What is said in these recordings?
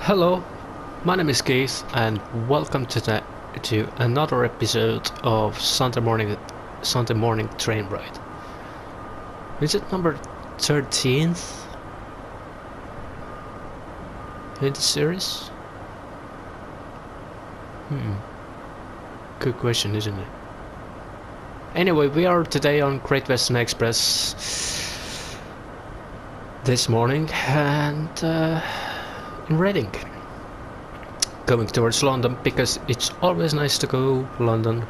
Hello, my name is Keith, and welcome to another episode of Sunday morning train ride. Is it number 13th in the series? Good question, isn't it? Anyway, we are today on Great Western Express this morning and in Reading, going towards London, because it's always nice to go London,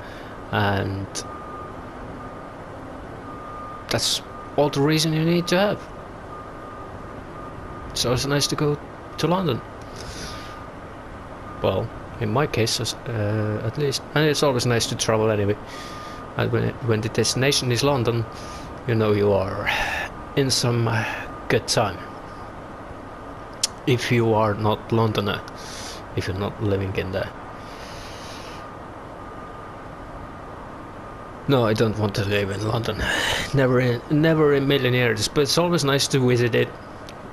and that's all the reason you need to have. It's always nice to go to London. Well, in my case, at least, and it's always nice to travel anyway. And when the destination is London, you know you are in some good time. If you are not Londoner, if you're not living in there. No, I don't want to live in London. Never in million years. But it's always nice to visit it.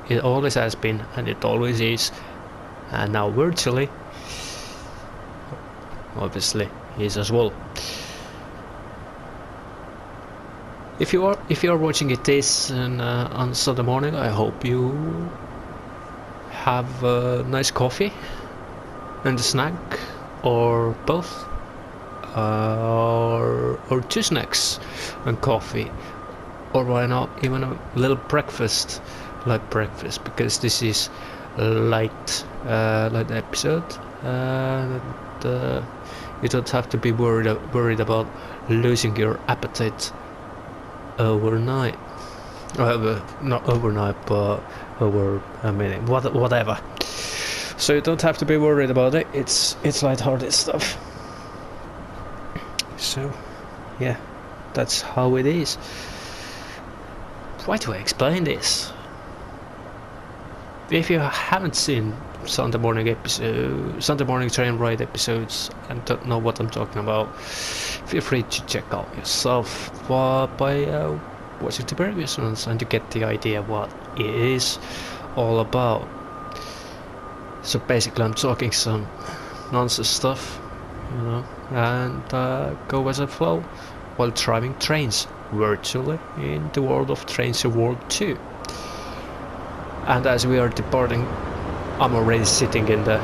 It always has been, and it always is. And now virtually, obviously, is as well. If you are watching it on Sunday morning, I hope you have a nice coffee and a snack, or both, or two snacks and coffee, or why not even a little breakfast, because this is light episode, and you don't have to be worried about losing your appetite overnight. Not overnight, but over a minute, whatever. So you don't have to be worried about it. It's light-hearted stuff. So, yeah, that's how it is. Why do I explain this? If you haven't seen Sunday morning train ride episodes and don't know what I'm talking about, feel free to check out yourself by watching the previous ones, and you get the idea what it is all about. So basically I'm talking some nonsense stuff, and go as a flow while driving trains virtually in the world of Trains of World 2. And as we are departing, I'm already sitting in the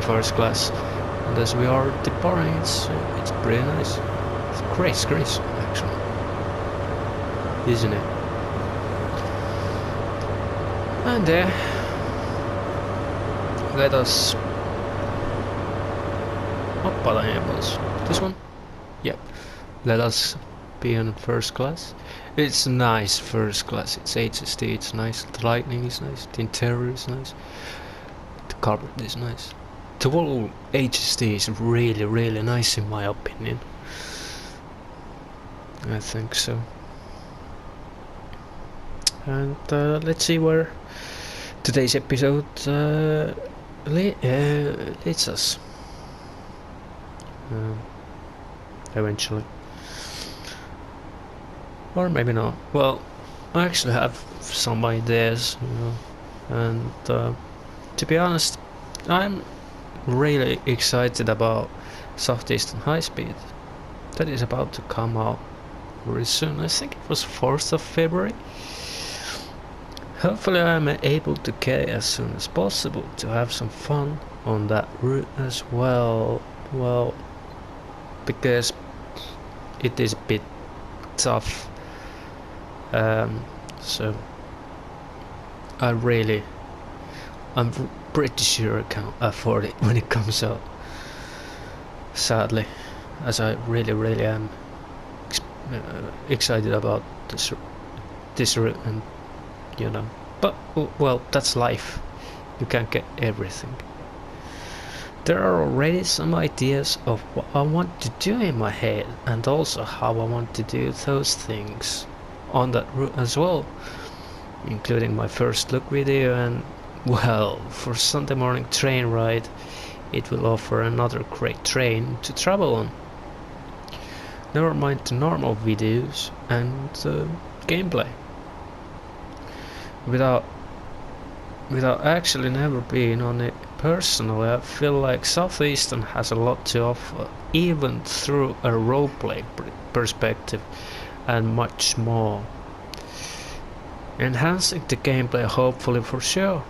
first class, and as we are departing, it's pretty nice. It's great actually, isn't it? And there, let us. What button was this one? Yep. Let us be in first class. It's nice first class. It's HST. It's nice. The lighting is nice. The interior is nice. The carpet is nice. The whole HST is really nice in my opinion. I think so. And let's see where today's episode leads us. Eventually. Or maybe not. Well, I actually have some ideas, and to be honest, I'm really excited about Southeastern High Speed. That is about to come out very soon. I think it was 4th of February. Hopefully I'm able to get as soon as possible to have some fun on that route as well. Well, because it is a bit tough. So I'm pretty sure I can afford it when it comes out. Sadly, as I really am excited about this route, and but well, that's life. You can't get everything. There are already some ideas of what I want to do in my head, and also how I want to do those things on that route as well, including my first look video, and well, for Sunday morning train ride, it will offer another great train to travel on. Never mind the normal videos and gameplay. Without without actually never being on it personally, I feel like Southeastern has a lot to offer, even through a roleplay perspective and much more. Enhancing the gameplay hopefully for sure.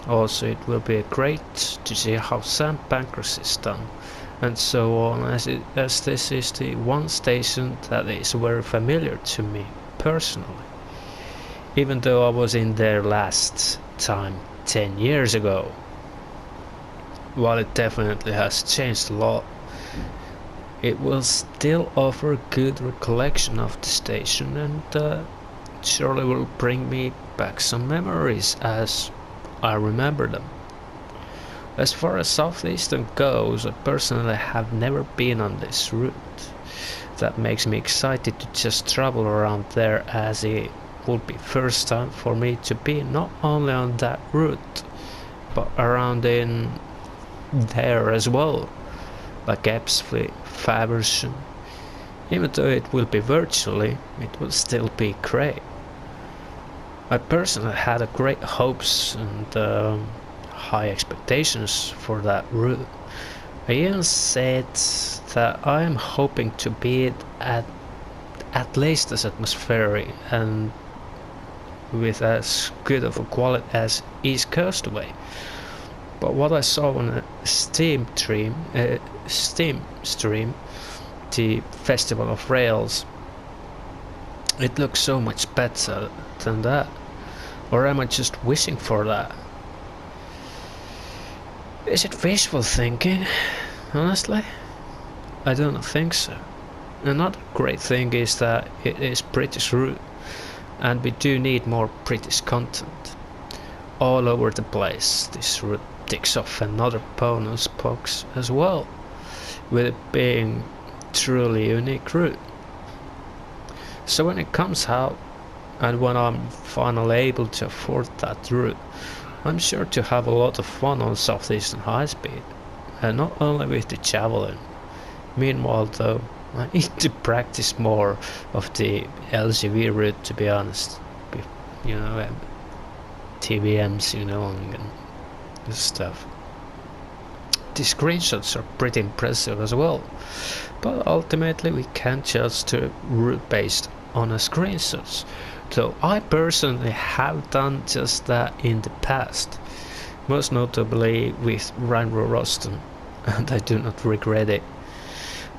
Also it will be great to see how Sam Pancras is done, and so on, as this is the one station that is very familiar to me personally. Even though I was in there last time 10 years ago. While it definitely has changed a lot, it will still offer a good recollection of the station, and surely will bring me back some memories as I remember them. As far as Southeastern goes, I personally have never been on this route. That makes me excited to just travel around there, as it would be first time for me to be not only on that route, but around in there as well, like Ebbsfleet, Faversham. Even though it will be virtually, it will still be great. I personally had a great hopes and high expectations for that route. I even said that I am hoping to be it at least as atmospheric and with as good of a quality as East Coast Way. But what I saw on a Steam stream, the Festival of Rails, it looks so much better than that. Or am I just wishing for that? Is it wishful thinking? Honestly, I don't think so. Another great thing is that it is British route, and we do need more British content. All over the place, this route ticks off another bonus box as well, with it being truly unique route. So when it comes out, and when I'm finally able to afford that route, I'm sure to have a lot of fun on Southeastern High Speed, and not only with the Javelin. Meanwhile though, I need to practice more of the LCV route, to be honest. You know, TVMs, you know, and stuff. The screenshots are pretty impressive as well, but ultimately we can't judge the route based on a screenshots. So I personally have done just that in the past, most notably with Ranro Roston, and I do not regret it.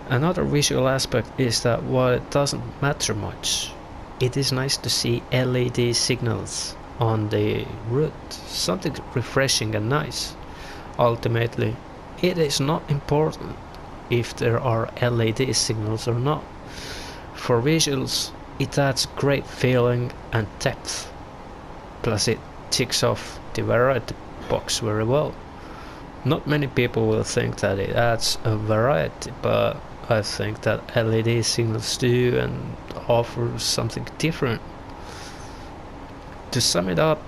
Another visual aspect is that while it doesn't matter much, it is nice to see LED signals on the route, something refreshing and nice. Ultimately, it is not important if there are LED signals or not. For visuals, it adds great feeling and depth, plus it ticks off the variety box very well. Not many people will think that it adds a variety, but I think that LED signals do and offer something different. To sum it up,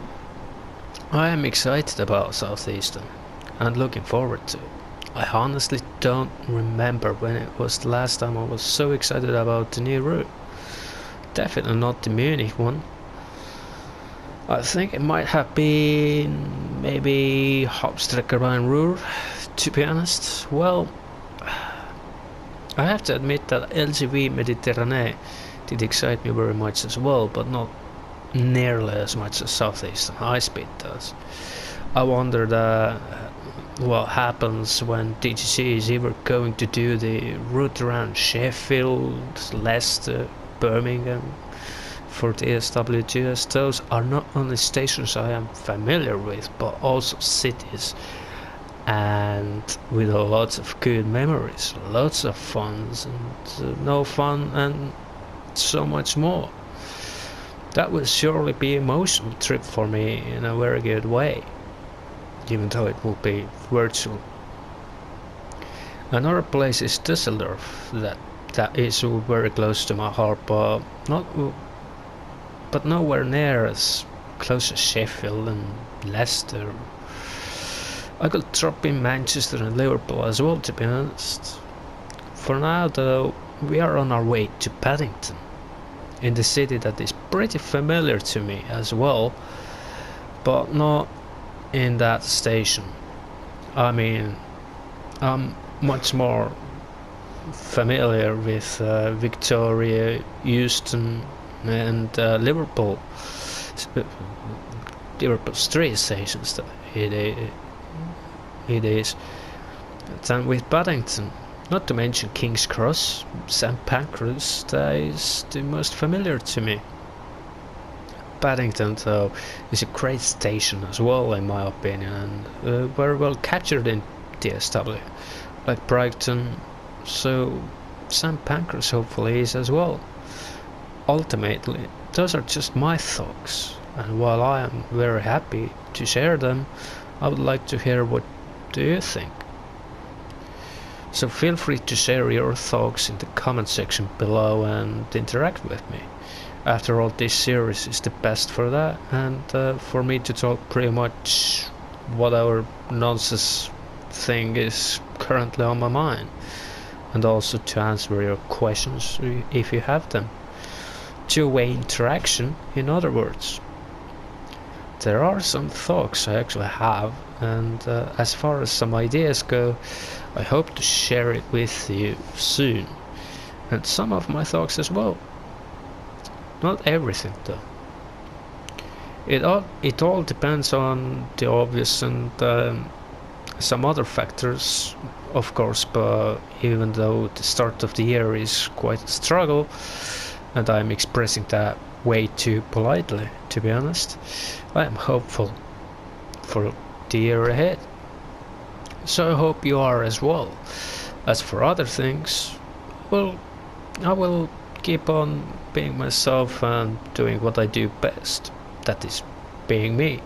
I am excited about Southeastern and looking forward to it. I honestly don't remember when it was the last time I was so excited about the new route. Definitely not the Munich one. I think it might have been maybe Hauptstrecke Rhein-Ruhr, to be honest. Well, I have to admit that LCV Mediterranee did excite me very much as well, but not nearly as much as Southeastern High Speed does. I wonder what happens when DGC is either going to do the route around Sheffield, Leicester, Birmingham for the SW2, as those are not only stations I am familiar with, but also cities, and with lots of good memories, lots of funs and no fun and so much more. That will surely be an emotional trip for me in a very good way, even though it will be virtual. Another place is Düsseldorf, that is very close to my heart, but nowhere near as close as Sheffield and Leicester. I could drop in Manchester and Liverpool as well, to be honest. For now though, we are on our way to Paddington, in the city that is pretty familiar to me as well, but not in that station. I mean, I'm much more familiar with Victoria, Euston, and Liverpool street stations. It is than with Paddington. Not to mention King's Cross, St Pancras. That is the most familiar to me. Paddington, though, is a great station as well, in my opinion, and very well captured in DSW, like Brighton. So St Pancras hopefully is as well. Ultimately, those are just my thoughts, and while I am very happy to share them, I would like to hear what do you think. So feel free to share your thoughts in the comment section below and interact with me. After all, this series is the best for that, and for me to talk pretty much whatever nonsense thing is currently on my mind, and also to answer your questions if you have them. Two-way interaction, in other words. There are some thoughts I actually have, and as far as some ideas go, I hope to share it with you soon, and some of my thoughts as well. Not everything though. It all depends on the obvious and some other factors, of course, but even though the start of the year is quite a struggle, and I'm expressing that way too politely, to be honest, I am hopeful for the year ahead. So I hope you are as well. As for other things, well, I will keep on being myself and doing what I do best, that is being me,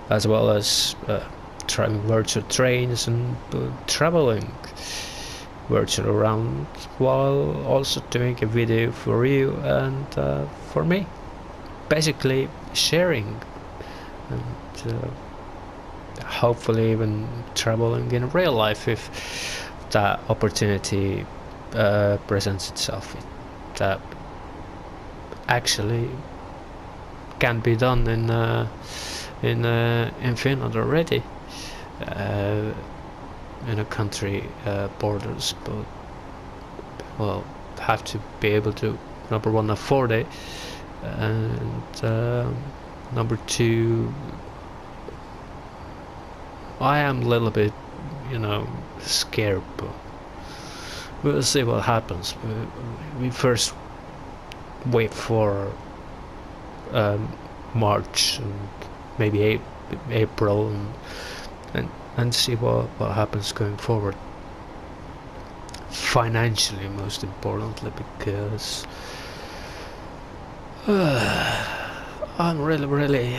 as well as driving virtual trains and traveling virtual around, while also doing a video for you and for me, basically sharing and hopefully even traveling in real life if that opportunity presents itself. That actually can be done in Finland already, in a country borders, but well, have to be able to, number one, afford it, and number two, I am a little bit, scared, but we'll see what happens. We first wait for March and maybe April and see what happens going forward. Financially, most importantly, because I'm really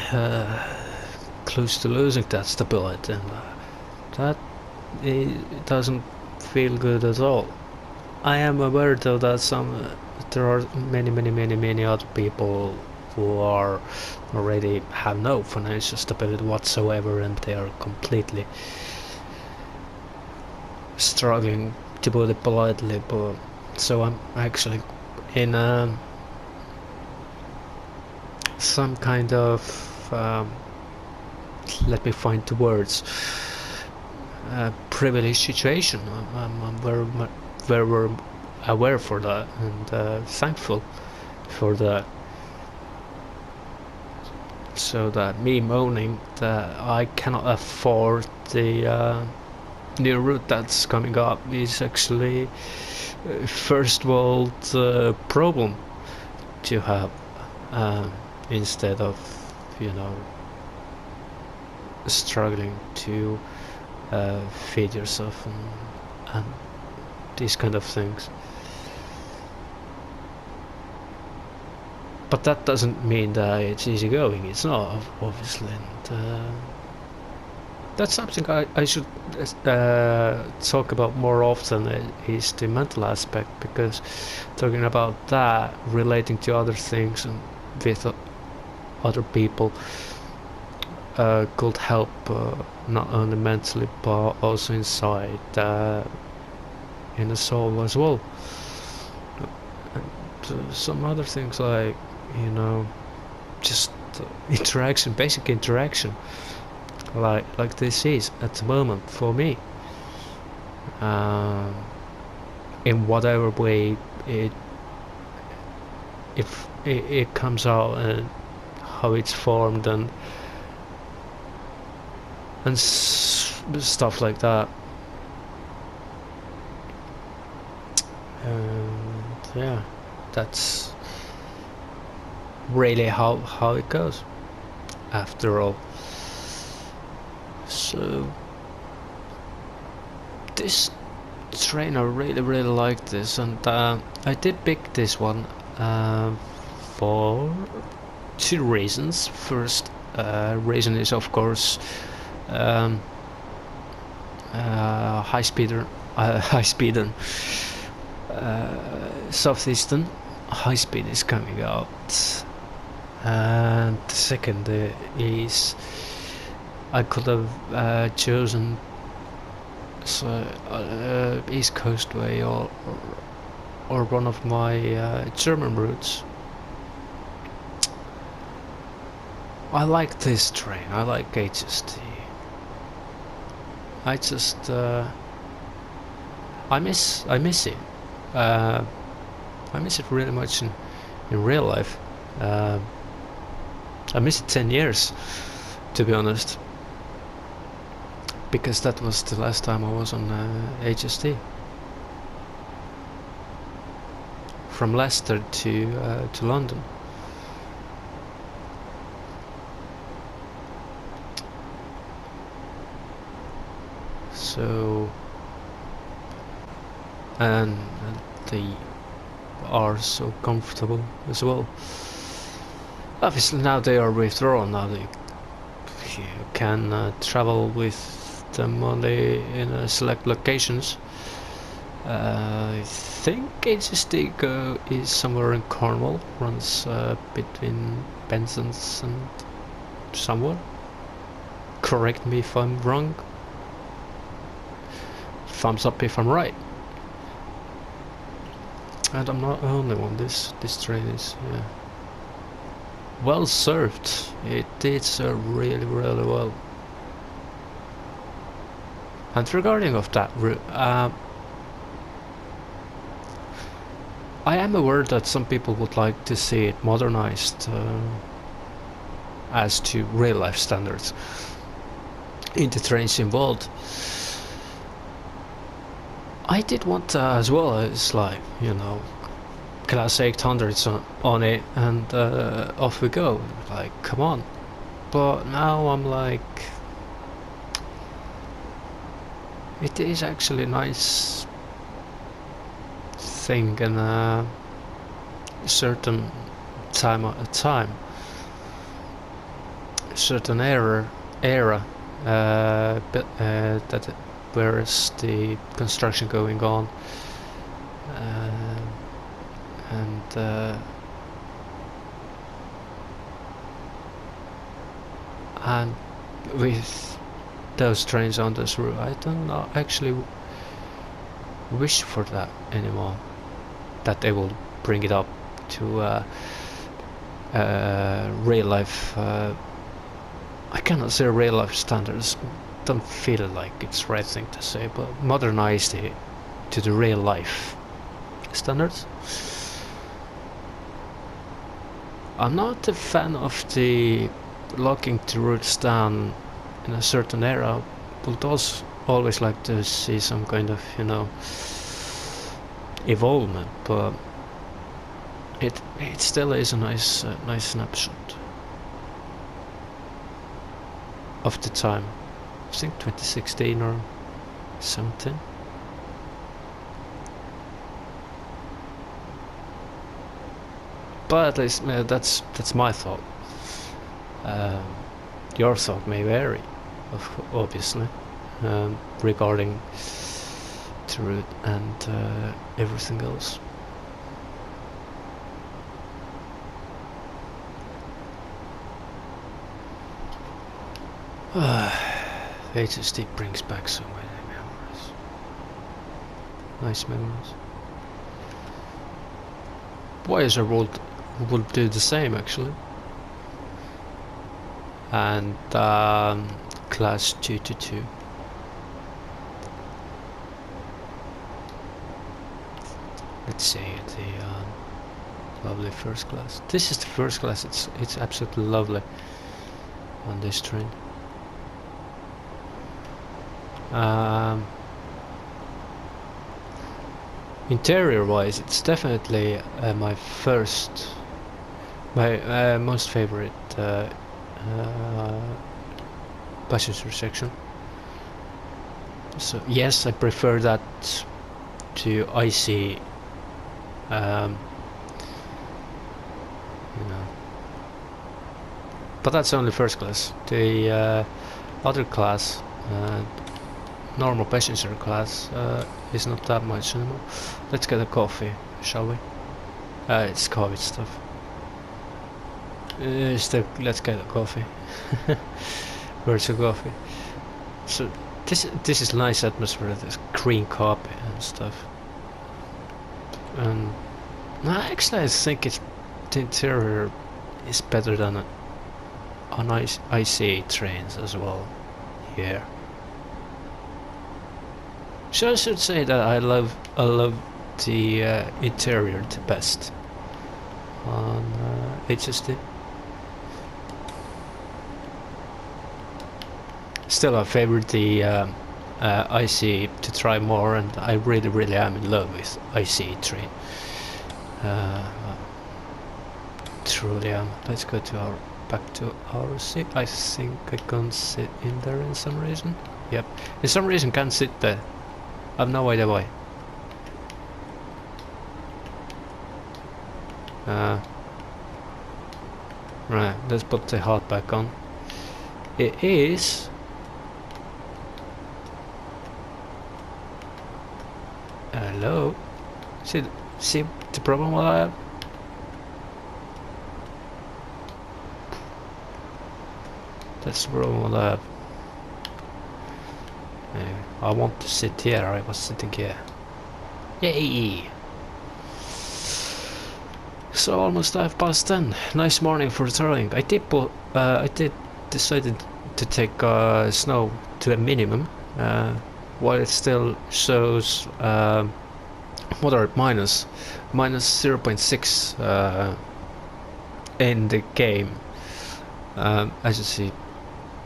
close to losing that stability, and that it doesn't feel good at all. I am aware though that there are many other people who are already have no financial stability whatsoever, and they are completely struggling, to put it politely. But so I'm actually in some kind of let me find the words, privileged situation. I'm very aware for that, and thankful for that. So that me moaning that I cannot afford the new route that's coming up is actually first world problem to have, instead of struggling to feed yourself and these kind of things. But that doesn't mean that it's easy going. It's not, obviously, and that's something I should talk about more often, is the mental aspect, because talking about that, relating to other things and with other people, could help, not only mentally but also inside, in the soul as well. And some other things like just interaction, basic interaction, like this is at the moment for me. Um, in whatever way it if it comes out and how it's formed and stuff like that. And yeah, that's really how it goes after all. So this train, I really like this, and I did pick this one for two reasons. First reason is of course high speeder Southeastern high speed is coming out, and the second is I could have chosen East Coast Way or one of my German routes. I like this train. I like HST. I just I miss it. I miss it really much in real life. I miss it 10 years, to be honest, because that was the last time I was on HST. From Leicester to London. So, and they are so comfortable as well. Obviously now they are withdrawn, now you can travel with them only in select locations. I think HST is somewhere in Cornwall, runs between Penzance and somewhere. Correct me if I'm wrong. Thumbs up if I'm right. And I'm not the only one. This train is well served. It did serve really well. And regarding of that route, I am aware that some people would like to see it modernized as to real life standards in the trains involved. I did want as well, it's like, you know, Class 800s on it and off we go, like, come on. But now I'm like, it is actually a nice thing in a certain time, certain era that where is the construction going on, and with those trains on this route, I don't actually wish for that anymore, that they will bring it up to real life. I cannot say real life standards, don't feel like it's the right thing to say, but modernize it to the real life standards. I'm not a fan of the locking the routes down in a certain era, but also always like to see some kind of, you know, evolvement, but it still is a nice snapshot of the time. I think 2016 or something. But at least that's my thought. Your thought may vary, obviously, regarding the route and everything else. HST brings back so many memories. Nice memories. Voyager would do the same actually. And class 222. Let's see the lovely first class. This is the first class. It's absolutely lovely on this train. Interior-wise, it's definitely my most favorite passenger section. So yes, I prefer that to IC. You know, but that's only first class. The other class, normal passenger class, is not that much anymore. Let's get a coffee, shall we? It's COVID stuff. Let's get a coffee. Where's your coffee? So this is nice atmosphere. There's green carpet and stuff. And actually, I think the interior is better than on ICE trains as well. Here. So I should say that I love the interior the best on HSD. Still, I favored the IC to try more, and I really am in love with IC train. Truly am. Let's go to back to our seat. I think I can't sit in there in some reason. Yep, in some reason can't sit there. I have no idea why. Right, let's put the heart back on. It is hello. See the problem what I have? That's the problem what I have. I want to sit here. I was sitting here. Yay! So almost 10:30. Nice morning for touring. I did decided to take snow to a minimum, while it still shows moderate minus 0.6 in the game. As you see,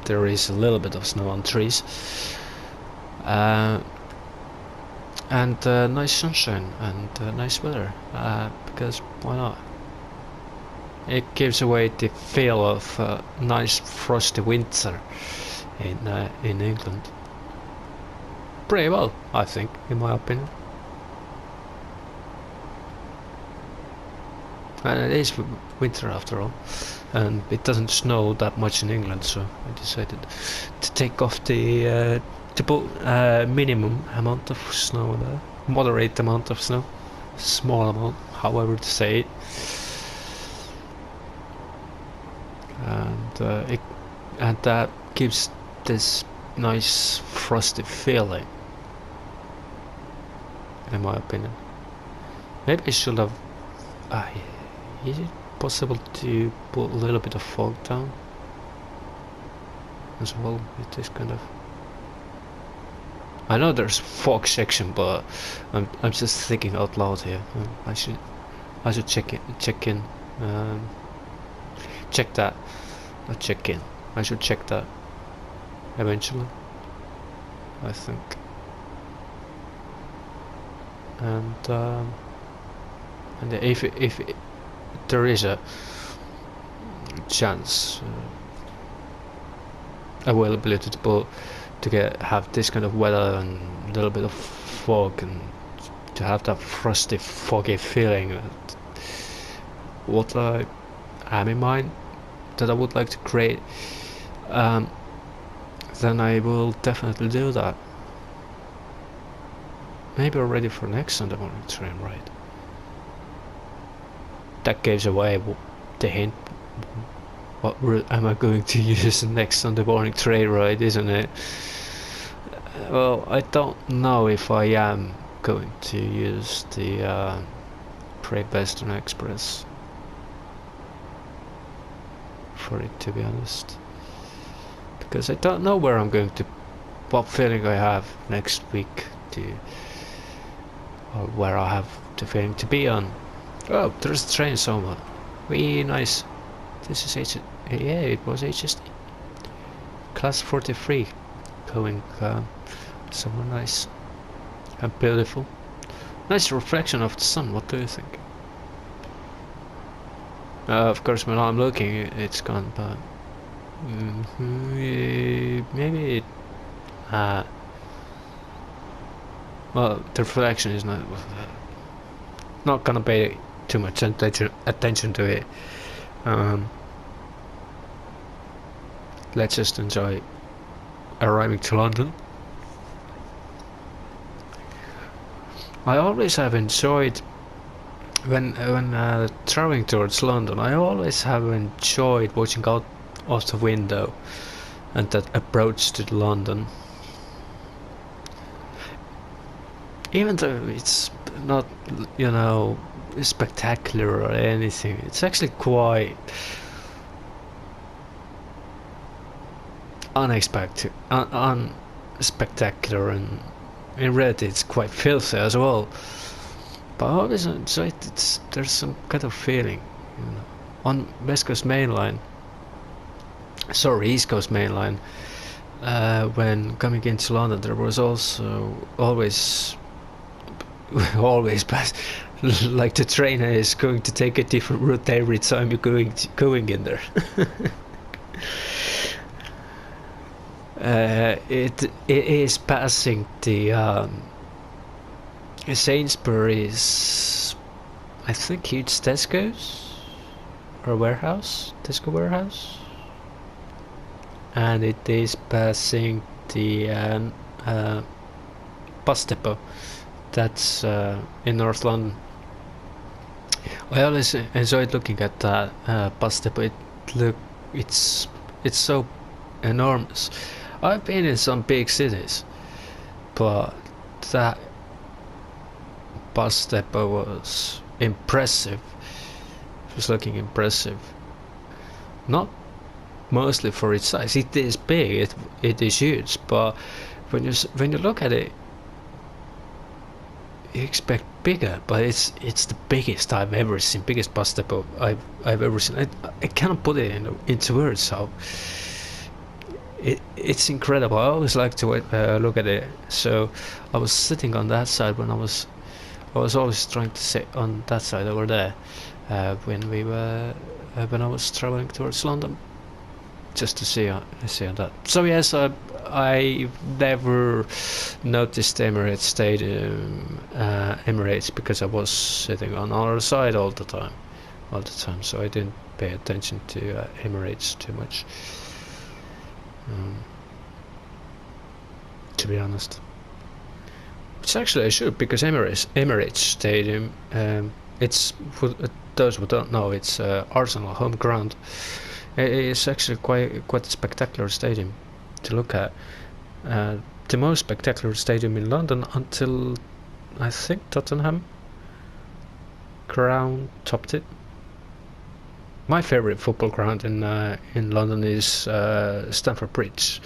there is a little bit of snow on trees. And nice sunshine and nice weather, because why not? It gives away the feel of nice frosty winter in England. Pretty well, I think, in my opinion. And it is winter after all, and it doesn't snow that much in England, so I decided to take off the minimum amount of snow there, moderate amount of snow, small amount, however to say it, and that gives this nice frosty feeling, in my opinion. Maybe I should have. Is it possible to put a little bit of fog down as well with this kind of? I know there's fog section, but I'm just thinking out loud here. I should check that. Not check in. I should check that eventually, I think. And if there is a chance, availability to have this kind of weather and a little bit of fog, and to have that frosty, foggy feeling, what I am in mind that I would like to create, then I will definitely do that. Maybe already for next Sunday morning train ride. That gives away the hint. What route am I going to use next Sunday morning train ride, isn't it? Well, I don't know if I am going to use the Great Western Express for it, to be honest, because I don't know where I'm going to, what feeling I have next week to, or where I have the feeling to be on. Oh, there's a train somewhere. Wee, nice. This is yeah, it was HSD. Class 43 going somewhere nice and beautiful. Nice reflection of the sun, what do you think? Of course, when I'm looking, it's gone, but maybe it, well, the reflection is not gonna pay too much attention to it. Let's just enjoy arriving to London. I always have enjoyed when traveling towards London. I always have enjoyed watching out of the window and that approach to London. Even though it's not, you know, spectacular or anything, it's actually quite unexpected, unspectacular, and in reality it's quite filthy as well. But I always enjoy it. There's some kind of feeling, you know. On West Coast Main Line, sorry, East Coast Main Line, when coming into London, there was also always past, like the train is going to take a different route every time you're going in there. It is passing the Sainsbury's, I think it's Tesco's or warehouse, Tesco warehouse, and it is passing the bus depot that's in North London. I always enjoyed looking at that bus depot. It's so enormous. I've been in some big cities, but that bus depot was impressive. It was looking impressive. Not mostly for its size. It is big. It is huge. But when you look at it, you expect bigger. But it's the biggest I've ever seen. Biggest bus depot I've ever seen. I cannot put it into words. So. It's incredible. I always like to look at it. So I was sitting on that side when I was always trying to sit on that side over there when I was traveling towards London, just to see on that. So yes, I never noticed Emirates Stadium, Emirates, because I was sitting on our side all the time. So I didn't pay attention to Emirates too much. To be honest, which actually I should, because Emirates Stadium, it's, for those who don't know, it's Arsenal home ground. It's actually quite a spectacular stadium to look at. The most spectacular stadium in London until I think Tottenham Crown topped it. My favorite football ground in London is Stamford Bridge.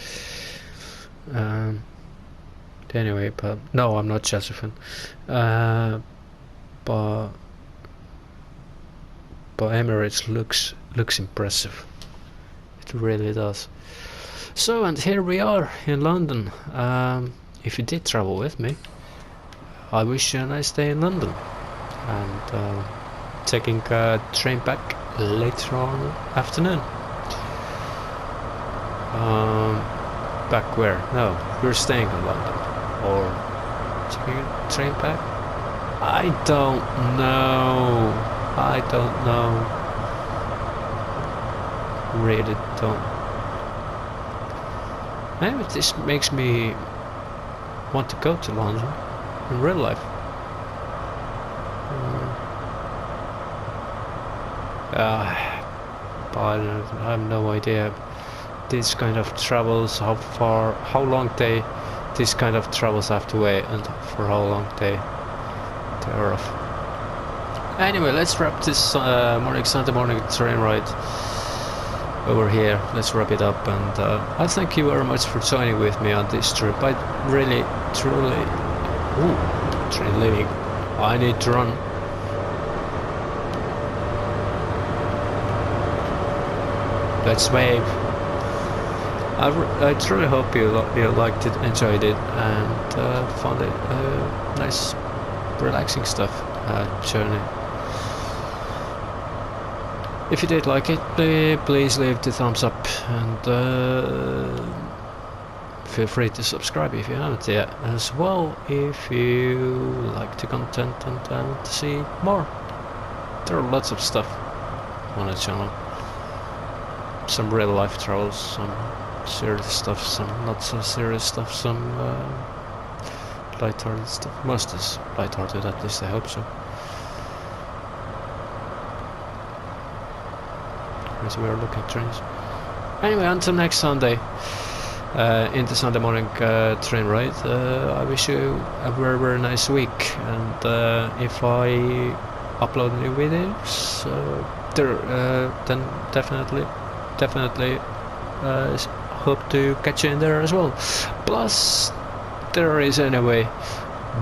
Anyway, but no, I'm not Chelsea fan. But Emirates looks impressive. It really does. So, and here we are in London. If you did travel with me, I wish you a nice day in London, and taking a train back later on afternoon. Back where? No, we're staying in London, or taking a train back? I don't know. Really don't. Maybe this makes me want to go to London in real life. But I have no idea. This kind of travels, how long this kind of travels have to wait, and for how long they are off. Anyway, let's wrap this Sunday morning train ride over here. Let's wrap it up, and I thank you very much for joining with me on this trip. I really, truly, train leaving. I need to run. Let's wave. I truly hope you liked it, enjoyed it, and found it nice, relaxing stuff journey. If you did like it, please leave the thumbs up, and feel free to subscribe if you haven't yet as well, if you like the content and want to see more. There are lots of stuff on the channel. Some real life trolls, some serious stuff, some not so serious stuff, some light-hearted stuff. Most is light-hearted, at least I hope so. As we are looking at trains. Anyway, until next Sunday, in the Sunday morning train ride, I wish you a very, very nice week. And if I upload new videos, then definitely hope to catch you in there as well. Plus, there is anyway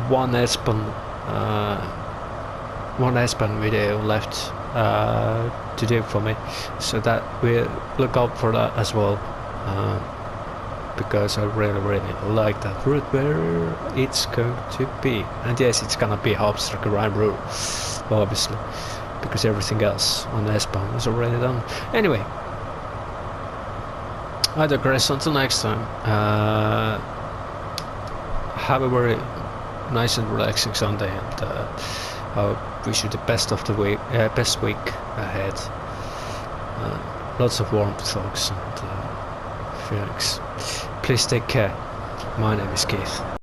one Espan video left to do for me, so that we'll look out for that as well, because I really like that route where it's going to be. And yes, it's gonna be Hapstra Rhyme route, obviously, because everything else on Espan is already done. Anyway, I digress. Until next time, have a very nice and relaxing Sunday, and I wish you the best of the week, best week ahead. Lots of warm thoughts and feelings. Please take care. My name is Keith.